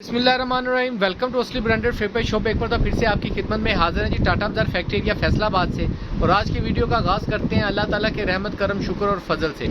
बिस्मिल्लाहिर्रहमानिर्रहीम। Welcome to असली branded फेपर shop. एक बार तो फिर से आपकी खिदमत में हाजिर है जी, टाटा बाजार फैक्ट्री एरिया फैसलाबाद से। और आज की वीडियो का आगाज़ करते हैं अल्लाह ताला के रहमत करम शुक्र और फजल से।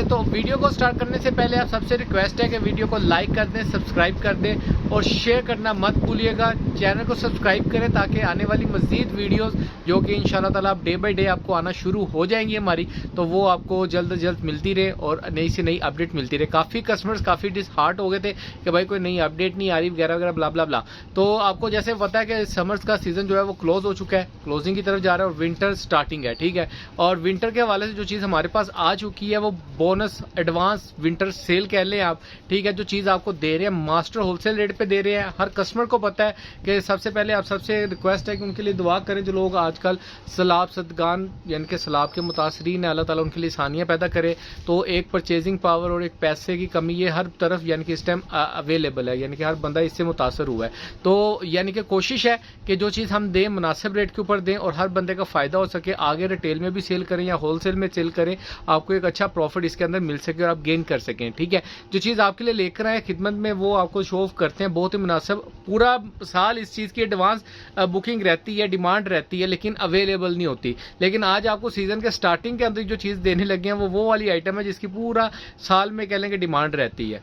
तो वीडियो को स्टार्ट करने से पहले आप सबसे रिक्वेस्ट है कि वीडियो को लाइक कर दें, सब्सक्राइब कर दें और शेयर करना मत भूलिएगा। चैनल को सब्सक्राइब करें ताकि आने वाली मज़ीद वीडियोज़ जो कि इंशाल्लाह ताला डे बाई डे आपको आना शुरू हो जाएंगी हमारी, तो वो आपको जल्द से जल्द मिलती रहे और नई से नई अपडेट मिलती रहे। काफ़ी कस्टमर्स काफ़ी डिसहार्ट हो गए थे कि भाई कोई नई अपडेट नहीं आ रही वगैरह वगैरह ब्ला ब्ला ब्ला। तो आपको जैसे पता है कि समर्स का सीजन जो है वो क्लोज हो चुका है, क्लोजिंग की तरफ जा रहा है और विंटर स्टार्टिंग है। ठीक है, और विंटर के हवाले से जो चीज़ हमारे पास आ चुकी है वो बोनस एडवांस विंटर सेल कह लें आप। ठीक है, जो चीज़ आपको दे रहे हैं मास्टर होलसेल रेट पे दे रहे हैं। हर कस्टमर को पता है कि सबसे पहले आप सबसे रिक्वेस्ट है कि उनके लिए दुआ करें जो लोग आजकल सलाब सदगान यानी कि सलाब के मुतासरीन है, अल्लाह ताला उनके लिए आसानियाँ पैदा करे। तो एक परचेजिंग पावर और एक पैसे की कमी ये हर तरफ यानी कि इस टाइम अवेलेबल है, यानी कि हर बंदा इससे मुतासर हुआ है। तो यानी कि कोशिश है कि जो चीज़ हम दें मुनासिब रेट के ऊपर दें और हर बंदे का फ़ायदा हो सके। आगे रिटेल में भी सेल करें या होलसेल में सेल करें, आपको एक अच्छा प्रॉफिट इसके अंदर मिल सके और आप गेन कर सकें। ठीक है, जो चीज़ आपके लिए लेकर आए खिदमत में वो आपको शो ऑफ करते हैं बहुत ही मुनासिब। पूरा साल इस चीज़ की एडवांस बुकिंग रहती है, डिमांड रहती है, लेकिन अवेलेबल नहीं होती। लेकिन आज आपको सीजन के स्टार्टिंग के अंदर जो चीज़ देने लगे हैं वो वाली आइटम है जिसकी पूरा साल में कह लें कि डिमांड रहती है।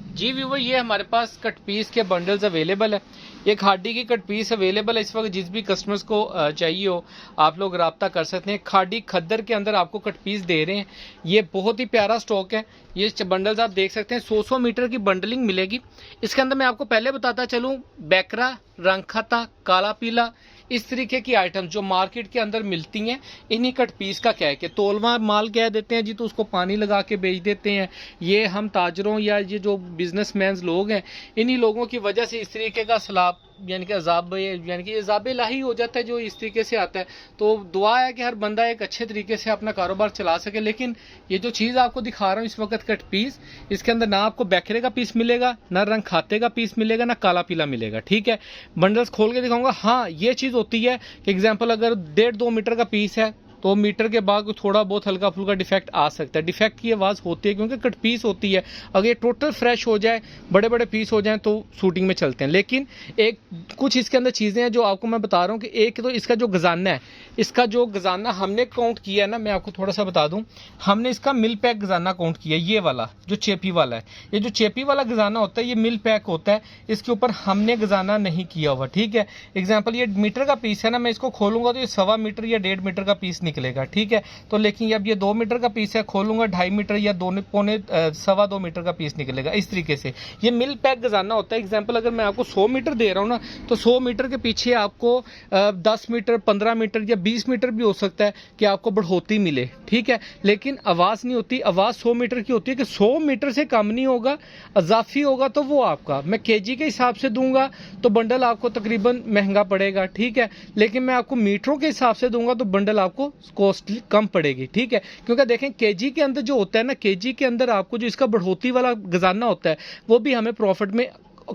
जी व्यूवर, ये हमारे पास कट पीस के बंडल्स अवेलेबल है। ये खाड़ी की कट पीस अवेलेबल है इस वक्त। जिस भी कस्टमर्स को चाहिए हो आप लोग रब्ता कर सकते हैं। खाड़ी खद्दर के अंदर आपको कट पीस दे रहे हैं। ये बहुत ही प्यारा स्टॉक है। ये बंडल्स आप देख सकते हैं 100 मीटर की बंडलिंग मिलेगी। इसके अंदर मैं आपको पहले बताता चलूँ, बैकरा, रंग खाता, काला पीला, इस तरीके की आइटम जो मार्केट के अंदर मिलती हैं, इन्हीं कट पीस का क्या है कि तोलवा माल कह देते हैं जी, तो उसको पानी लगा के बेच देते हैं। ये हम ताजरों या ये जो बिजनेसमैन लोग हैं, इन्हीं लोगों की वजह से इस तरीके का सलाब यानी कि अजाब यानी कि अजाब इलाही हो जाता है जो इस तरीके से आता है। तो दुआ है कि हर बंदा एक अच्छे तरीके से अपना कारोबार चला सके। लेकिन ये जो चीज़ आपको दिखा रहा हूँ इस वक्त कट पीस, इसके अंदर ना आपको बैकरे का पीस मिलेगा, ना रंग खाते का पीस मिलेगा, ना काला पीला मिलेगा। ठीक है, बंडल्स खोल के दिखाऊंगा। हाँ, ये चीज़ होती है कि एग्जाम्पल अगर 1.5-2 मीटर का पीस है तो मीटर के बाद थोड़ा बहुत हल्का फुल्का डिफेक्ट आ सकता है। डिफेक्ट की आवाज़ होती है क्योंकि कट पीस होती है। अगर ये टोटल फ्रेश हो जाए, बड़े बड़े पीस हो जाएं तो शूटिंग में चलते हैं। लेकिन एक कुछ इसके अंदर चीज़ें हैं जो आपको मैं बता रहा हूँ कि एक तो इसका जो गजाना है, इसका जो गजाना हमने काउंट किया है ना, मैं आपको थोड़ा सा बता दूँ। हमने इसका मिल पैक गजाना काउंट किया, ये वाला जो चेपी वाला है। ये जो चेपी वाला गजाना होता है ये मिल पैक होता है, इसके ऊपर हमने गजाना नहीं किया हुआ। ठीक है, एग्जाम्पल ये मीटर का पीस है ना, मैं इसको खोलूंगा तो ये 1.25 मीटर या 1.5 मीटर का पीस निकलेगा। ठीक है, तो लेकिन अब ये 2 मीटर का पीस है, खोलूंगा 2.5 मीटर या 2.25 मीटर का पीस निकलेगा। इस तरीके से ये मिल पैक गजाना होता है। एग्जाम्पल अगर मैं आपको 100 मीटर दे रहा हूँ ना, तो 100 मीटर के पीछे आपको 10 मीटर, 15 मीटर या 20 मीटर भी हो सकता है कि आपको बढ़ोतरी मिले। ठीक है, लेकिन आवाज़ नहीं होती। आवाज़ 100 मीटर की होती है कि 100 मीटर से कम नहीं होगा, अजाफी होगा तो वो आपका मैं केजी के हिसाब से दूंगा तो बंडल आपको तकरीबन महंगा पड़ेगा। ठीक है, लेकिन मैं आपको मीटरों के हिसाब से दूंगा तो बंडल आपको कॉस्टली कम पड़ेगी। ठीक है, क्योंकि देखें केजी के अंदर जो होता है ना, केजी के अंदर आपको जो इसका बढ़ोतरी वाला गजाना होता है वो भी हमें प्रॉफिट में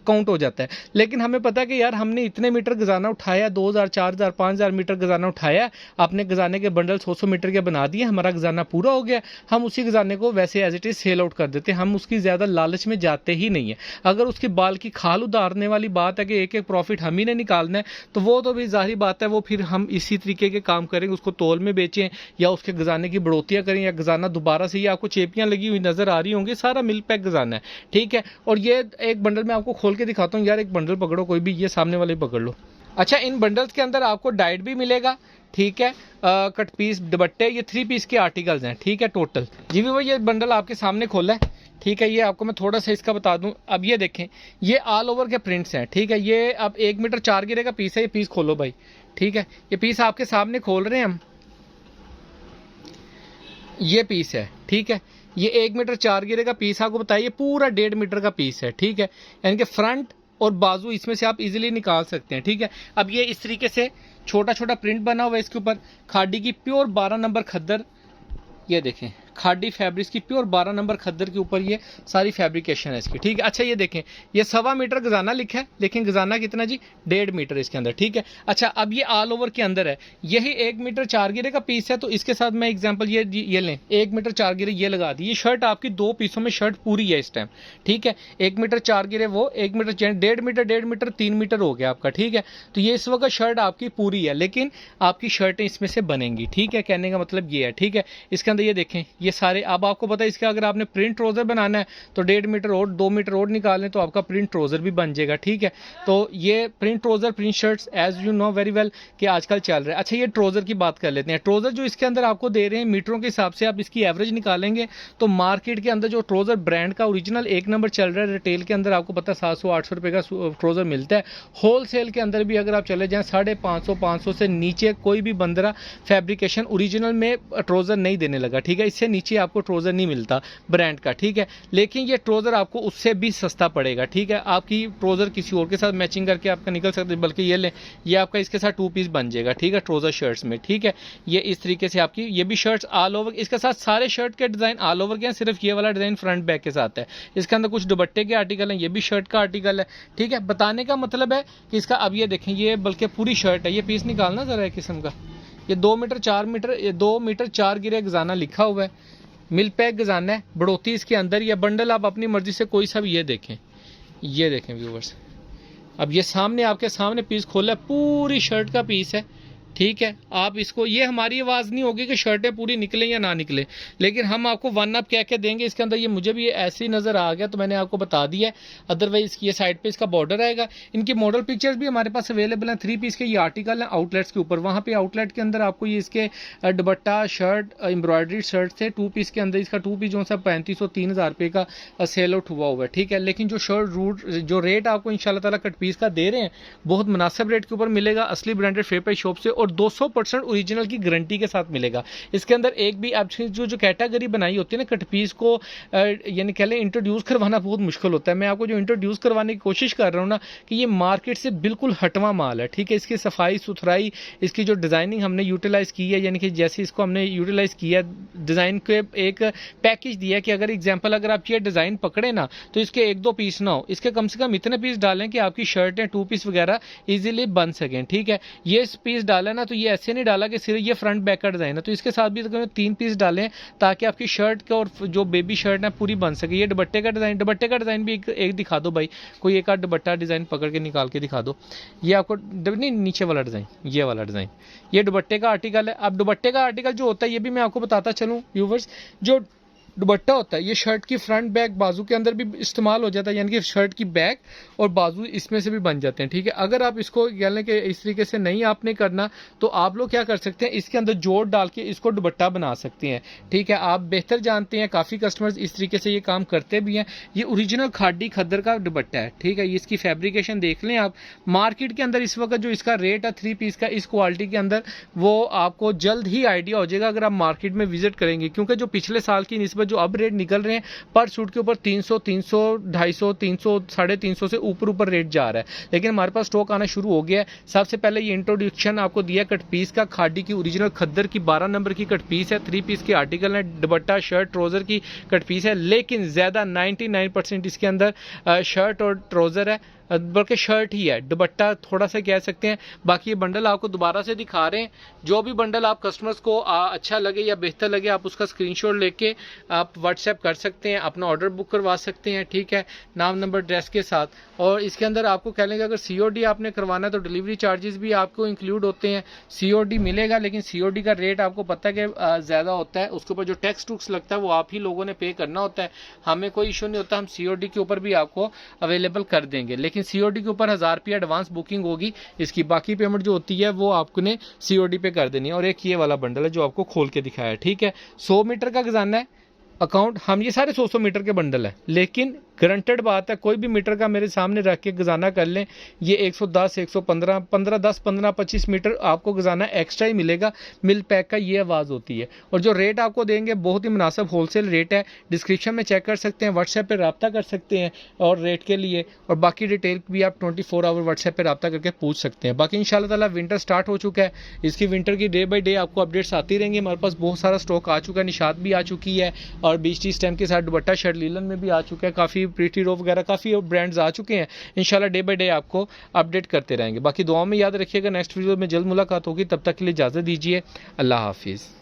काउंट हो जाता है। लेकिन हमें पता है कि यार हमने इतने मीटर गजाना उठाया, 2000, 4000, 5000 मीटर गजाना उठाया, आपने गजाने के बंडल 100 मीटर के बना दिए, हमारा गजाना पूरा हो गया, हम उसी गजाने को वैसे as it is sell out कर देते हैं। हम उसकी ज़्यादा लालच में जाते ही नहीं है। अगर उसकी बाल की खाल उतारने वाली बात है कि एक एक प्रॉफिट हम ही ने निकालना है, तो वो तो भी जाहिर बात है, वो फिर हम इसी तरीके के काम करेंगे, उसको तोल में बेचें या उसके गजाने की बढ़ोतियाँ करें या गजाना दोबारा से, ये आपको चेपियाँ लगी हुई नजर आ रही होंगी, सारा मिल पैक गजाना है। ठीक है, और ये एक बंडल में आपको खोल के दिखाता हूँ। यार एक बंडल पकड़ो कोई भी, ये सामने वाले पकड़ लो। अच्छा, इन बंडल्स के अंदर आपको डाइट भी मिलेगा। ठीक है, कट पीस, दुपट्टे, ये 3 पीस के आर्टिकल्स हैं। ठीक है, टोटल जी भी वो ये बंडल आपके सामने खोला है। ठीक है, ये आपको मैं थोड़ा सा इसका बता दूं। अब ये देखें, ये ऑल ओवर के प्रिंट्स हैं। ठीक है, ये अब 1 मीटर 4 गिरे का पीस है। ये पीस खोलो भाई। ठीक है, ये पीस आपके सामने खोल रहे हैं हम, ये पीस है। ठीक है, ये 1 मीटर 4 गिरे का पीस आपको बताइए, पूरा 1.5 मीटर का पीस है। ठीक है, यानी कि फ्रंट और बाजू इसमें से आप इजीली निकाल सकते हैं। ठीक है, अब ये इस तरीके से छोटा छोटा प्रिंट बना हुआ है इसके ऊपर। खाड़ी की प्योर 12 नंबर खद्दर, ये देखें खादी फैब्रिक्स की प्योर 12 नंबर खद्दर के ऊपर ये सारी फैब्रिकेशन है इसकी, ठीक है। अच्छा ये देखें, ये 1.25 मीटर गजाना लिखा है, लेकिन गजाना कितना जी, 1.5 मीटर इसके अंदर, ठीक है। अच्छा अब ये ऑल ओवर के अंदर है, यही 1 मीटर 4 गिरे का पीस है, तो इसके साथ मैं एग्जाम्पल ये लें, 1 मीटर 4 गिरे ये लगा दी। ये शर्ट आपकी 2 पीसों में शर्ट पूरी है इस टाइम, ठीक है। 1 मीटर 4 गिरे वो, 1 मीटर 1.5 मीटर 3 मीटर हो गया आपका, ठीक है। तो ये इस वक्त शर्ट आपकी पूरी है, लेकिन आपकी शर्टें इसमें से बनेंगी, ठीक है। कहने का मतलब ये है, ठीक है। इसके अंदर ये देखें, ये सारे, अब आपको पता है इसका अगर आपने प्रिंट ट्राउजर बनाना है तो 1.5 मीटर और 2 मीटर और निकालें तो आपका प्रिंट ट्राउजर भी बन जाएगा, ठीक है। तो ये print trouser, print shirts as you know very well कि आजकल चल रहा है। अच्छा ये ट्राउजर की बात कर लेते हैं। ट्राउजर जो इसके अंदर आपको दे रहे हैं मीटरों के हिसाब से आप इसकी एवरेज निकालेंगे तो मार्केट के अंदर जो ट्राउजर ब्रांड का ओरिजिनल 1 नंबर चल रहा है, रिटेल के अंदर आपको पता है 700-800 रुपये का ट्राउजर मिलता है। होलसेल के अंदर भी अगर आप चले जाएं 550 से नीचे कोई भी बंदरा फैब्रिकेशन ओरिजिनल में ट्राउजर नहीं देने लगा, ठीक है। इससे नीचे आपको ट्राउजर नहीं मिलता ब्रांड का, ठीक है। लेकिन ये ट्राउजर आपको उससे भी सस्ता पड़ेगा, ठीक है। आपकी ट्राउजर किसी और के साथ मैचिंग करके आपका निकल सकते, बल्कि ये लें, ये आपका इसके साथ 2 पीस बन जाएगा, ठीक है, ट्राउजर शर्ट्स में, ठीक है। ये इस तरीके से आपकी ये भी शर्ट्स ऑल ओवर, इसके साथ सारे शर्ट के डिजाइन ऑल ओवर के हैं, सिर्फ ये वाला डिजाइन फ्रंट बैक के साथ है। इसके अंदर कुछ दुपट्टे के आर्टिकल हैं, ये भी शर्ट का आर्टिकल है, ठीक है। बताने का मतलब है कि इसका, अब ये देखें, ये बल्कि पूरी शर्ट है, ये पीस निकालना जरा एक किस्म का, ये 2 मीटर 4 गिरे गजाना लिखा हुआ है, मिल पैक गजाना है, बढ़ोती इसके अंदर, या बंडल आप अपनी मर्जी से कोई सा भी, ये देखें व्यूवर्स, अब ये सामने आपके सामने पीस खोला है, पूरी शर्ट का पीस है, ठीक है। आप इसको, ये हमारी आवाज़ नहीं होगी कि शर्टें पूरी निकलें या ना निकलें, लेकिन हम आपको 1 अप कह के देंगे इसके अंदर। ये मुझे भी ऐसे ही नज़र आ गया तो मैंने आपको बता दिया है, अदरवाइज ये साइड पे इसका बॉर्डर आएगा। इनकी मॉडल पिक्चर्स भी हमारे पास अवेलेबल हैं, 3 पीस के ये आर्टिकल हैं आउटलेट्स के ऊपर। वहाँ पे आउटलेट के अंदर आपको ये इसके दुपट्टा शर्ट एम्ब्रॉयडरी शर्ट थे 2 पीस के अंदर, इसका 2 पीस जो सा 3500-3000 रुपये का सेल आउट हुआ है, ठीक है। लेकिन जो शर्ट जो रेट आपको इंशाल्लाह ताला कट पीस का दे रहे हैं बहुत मुनासिब रेट के ऊपर मिलेगा, असली ब्रांडेड फेपर शॉप से, और 200% ओरिजिनल की गारंटी के साथ मिलेगा। इसके अंदर एक भी आपकी जो कैटेगरी बनाई होती है ना कट पीस को, यानी कह लें इंट्रोड्यूस करवाना बहुत मुश्किल होता है। मैं आपको जो इंट्रोड्यूस करवाने की कोशिश कर रहा हूँ ना, कि ये मार्केट से बिल्कुल हटवा माल है, ठीक है। इसकी सफाई सुथराई, इसकी जो डिज़ाइनिंग हमने यूटिलाइज़ की है, यानी कि जैसे इसको हमने यूटिलाइज़ किया, डिज़ाइन के एक पैकेज दिया कि अगर एग्जाम्पल अगर आप ये डिज़ाइन पकड़े ना तो इसके 1-2 पीस ना हो, इसके कम से कम इतने पीस डालें कि आपकी शर्टें 2 पीस वगैरह ईजिली बन सकें, ठीक है। ये पीस डाला ना तो ये ऐसे नहीं डाला कि सिर्फ ये फ्रंट बैक का डिज़ाइन है, तो इसके साथ भी 3 पीस डालें ताकि आपकी शर्ट का और जो बेबी शर्ट है पूरी बन सके। ये दुपट्टे का डिज़ाइन भी एक दिखा दो भाई, कोई एक आध दुपट्टा डिज़ाइन पकड़ के निकाल के दिखा दो। ये आपको नहीं, नीचे वाला डिज़ाइन, ये वाला डिज़ाइन, ये दुपट्टे का आर्टिकल है। अब दुपट्टे का आर्टिकल जो होता है ये भी मैं आपको बताता चलूँ व्यूवर्स, जो दुपट्टा होता है ये शर्ट की फ्रंट बैक बाजू के अंदर भी इस्तेमाल हो जाता है, यानी कि शर्ट की बैक और बाजू इसमें से भी बन जाते हैं, ठीक है। अगर आप इसको यानी कि इस तरीके से नहीं आपने करना तो आप लोग क्या कर सकते हैं, इसके अंदर जोड़ डाल के इसको दुपट्टा बना सकते हैं, ठीक है। आप बेहतर जानते हैं, काफ़ी कस्टमर्स इस तरीके से ये काम करते भी हैं। ये ओरिजिनल खादी खद्दर का दुपट्टा है, ठीक है। इसकी फैब्रिकेशन देख लें आप, मार्केट के अंदर इस वक्त जो इसका रेट है 3 पीस का इस क्वालिटी के अंदर, वो आपको जल्द ही आइडिया हो जाएगा अगर आप मार्केट में विजिट करेंगे, क्योंकि जो पिछले साल की निस्बत जो अब रेट निकल रहे हैं पर सूट के ऊपर 300, 250, 300, 350 से ऊपर रेट जा रहा है। लेकिन हमारे पास स्टॉक आना शुरू हो गया है। सबसे पहले ये इंट्रोडक्शन आपको दिया कट पीस का, खादी की ओरिजिनल खद्दर की 12 नंबर की कट पीस है, 3 पीस के आर्टिकल है, दुपट्टा शर्ट ट्राउजर की कट पीस है, लेकिन ज्यादा 99% इसके अंदर शर्ट और ट्राउजर है, बल्कि शर्ट ही है, दुपट्टा थोड़ा सा कह सकते हैं। बाकी ये बंडल आपको दोबारा से दिखा रहे हैं, जो भी बंडल आप कस्टमर्स को अच्छा लगे या बेहतर लगे आप उसका स्क्रीनशॉट लेके आप व्हाट्सएप कर सकते हैं, अपना ऑर्डर बुक करवा सकते हैं, ठीक है, नाम नंबर एड्रेस के साथ। और इसके अंदर आपको कह लेंगे अगर COD आपने करवाना है तो डिलीवरी चार्जेस भी आपको इंक्लूड होते हैं। COD मिलेगा, लेकिन COD का रेट आपको पता है कि ज़्यादा होता है, उसके ऊपर जो टैक्स टूक्स लगता है वो आप ही लोगों ने पे करना होता है। हमें कोई इशू नहीं होता, हम COD के ऊपर भी आपको अवेलेबल कर देंगे, लेकिन COD के ऊपर 1000 रुपया एडवांस बुकिंग होगी इसकी, बाकी पेमेंट जो होती है वो आपने COD पे कर देनी है। और एक ये वाला बंडल है जो आपको खोल के दिखाया है, ठीक है। 100 मीटर का गजाना है, अकाउंट हम ये सारे 100 मीटर के बंडल हैं, लेकिन गारंटेड बात है कोई भी मीटर का मेरे सामने रख के गजाना कर लें, ये 110 115 15 10 15 25 मीटर आपको गजाना एक्स्ट्रा ही मिलेगा। मिल पैक का ये आवाज़ होती है। और जो रेट आपको देंगे बहुत ही मुनासिब होलसेल रेट है। डिस्क्रिप्शन में चेक कर सकते हैं, व्हाट्सएप पर रब्ता कर सकते हैं और रेट के लिए, और बाकी डिटेल भी आप 24 आवर व्हाट्सएप पर रब्ता करके पूछ सकते हैं। बाकी इंशाल्लाह ताला विंटर स्टार्ट हो चुका है, इसकी विंटर की डे बाई डे आपको अपडेट्स आती रहेंगी। हमारे पास बहुत सारा स्टॉक आ चुका है, निशात भी आ चुकी है और बीच स्टेम के साथ दुपट्टा शर्ट लीलन में भी आ चुका है, काफ़ी प्रीटी रो वगैरह काफ़ी ब्रांड्स आ चुके हैं। इंशाल्लाह डे बाय डे आपको अपडेट करते रहेंगे। बाकी दुआओं में याद रखिएगा, नेक्स्ट वीडियो में जल्द मुलाकात होगी, तब तक के लिए इजाज़त दीजिए। अल्लाह हाफिज़।